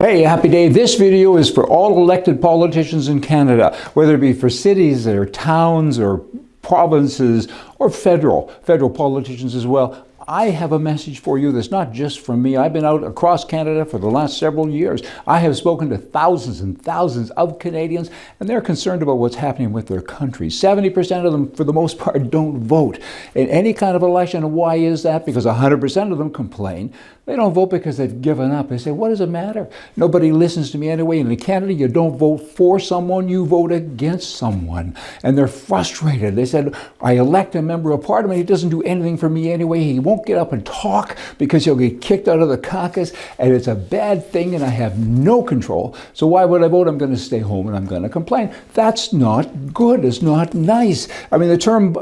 Hey, happy day. This video is for all elected politicians in Canada, whether it be for cities or towns or provinces or federal politicians as well. I have a message for you that's not just from me. I've been out across Canada for the last several years. I have spoken to thousands and thousands of Canadians, and they're concerned about what's happening with their country. 70% of them, for the most part, don't vote in any kind of election. And why is that? Because 100% of them complain. They don't vote because they've given up. They say, what does it matter? Nobody listens to me anyway. And in Canada, you don't vote for someone, you vote against someone. And they're frustrated. They said, I elect a member of parliament. He doesn't do anything for me anyway. He won't get up and talk because he'll get kicked out of the caucus. And it's a bad thing and I have no control. So why would I vote? I'm going to stay home and I'm going to complain. That's not good. It's not nice. I mean, the term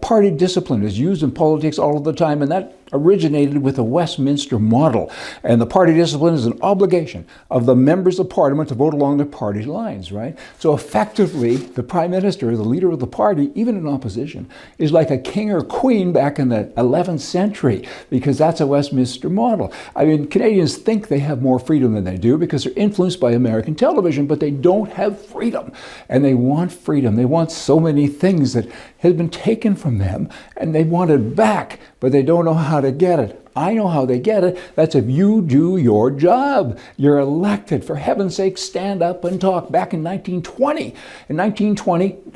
party discipline is used in politics all of the time, and that originated with the Westminster model. And the party discipline is an obligation of the members of parliament to vote along their party lines, right? So effectively, the prime minister, the leader of the party, even in opposition, is like a king or queen back in the 11th century, because that's a Westminster model. I mean, Canadians think they have more freedom than they do because they're influenced by American television, but they don't have freedom. And they want freedom. They want so many things that has been taken from them, and they want it back, but they don't know how to get it. I know how they get it. That's if you do your job. You're elected. For heaven's sake, stand up and talk. Back in 1920,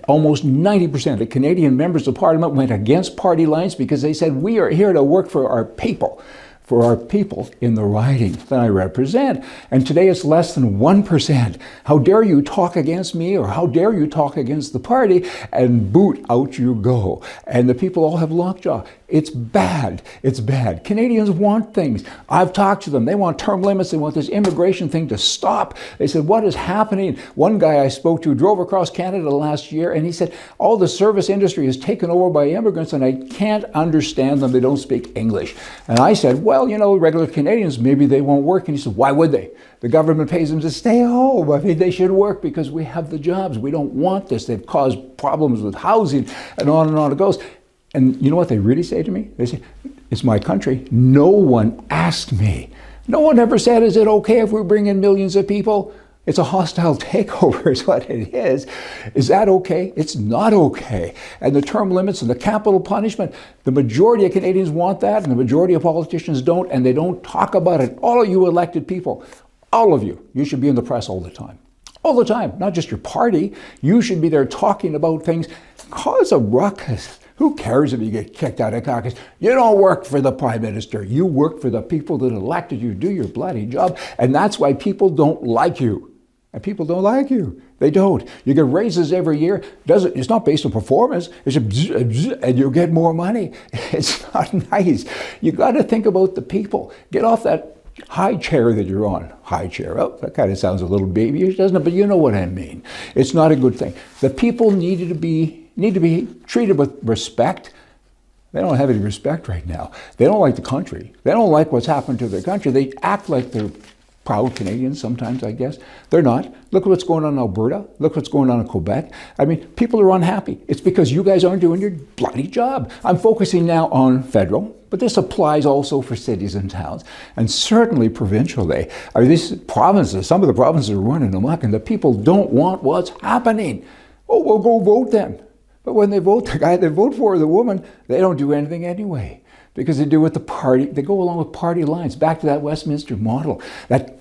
almost 90% of Canadian members of parliament went against party lines because they said, we are here to work for our people in the riding that I represent. And today it's less than 1%. How dare you talk against me, or how dare you talk against the party, and boot, out you go. And the people all have lockjaw. It's bad. It's bad. Canadians want things. I've talked to them. They want term limits. They want this immigration thing to stop. They said, what is happening? One guy I spoke to drove across Canada last year, and he said, all the service industry is taken over by immigrants, and I can't understand them. They don't speak English. And I said, well, you know, regular Canadians, maybe they won't work. And he said, why would they? The government pays them to stay home. I mean, they should work because we have the jobs. We don't want this. They've caused problems with housing, and on it goes. And you know what they really say to me? They say, it's my country. No one asked me. No one ever said, is it okay if we bring in millions of people? It's a hostile takeover is what it is. Is that okay? It's not okay. And the term limits and the capital punishment, the majority of Canadians want that, and the majority of politicians don't, and they don't talk about it. All of you elected people, all of you, you should be in the press all the time. All the time, not just your party. You should be there talking about things. Cause a ruckus. Who cares if you get kicked out of caucus? You don't work for the prime minister. You work for the people that elected you. Do your bloody job. And that's why people don't like you. And people don't like you. They don't. You get raises every year. It's not based on performance. It's and you get more money. It's not nice. You got to think about the people. Get off that high chair that you're on. High chair. Oh, that kind of sounds a little babyish, doesn't it? But you know what I mean. It's not a good thing. The people need to be treated with respect. They don't have any respect right now. They don't like the country. They don't like what's happened to their country. They act like they're proud Canadians sometimes, I guess. They're not. Look at what's going on in Alberta. Look what's going on in Quebec. I mean, people are unhappy. It's because you guys aren't doing your bloody job. I'm focusing now on federal, but this applies also for cities and towns, and certainly provincially. I mean, these provinces, some of the provinces are running amok, and the people don't want what's happening. Oh, well, go vote then. But when they vote, the guy they vote for, the woman, they don't do anything anyway. Because they do with the party, they go along with party lines, back to that Westminster model, that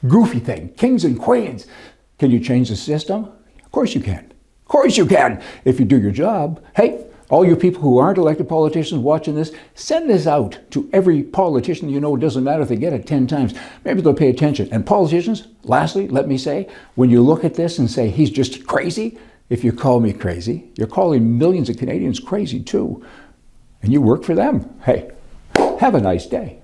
goofy thing, kings and queens. Can you change the system? Of course you can. Of course you can, if you do your job. Hey, all you people who aren't elected politicians watching this, send this out to every politician you know. It doesn't matter if they get it 10 times. Maybe they'll pay attention. And politicians, lastly, let me say, when you look at this and say, he's just crazy, if you call me crazy, you're calling millions of Canadians crazy too. And you work for them. Hey, have a nice day.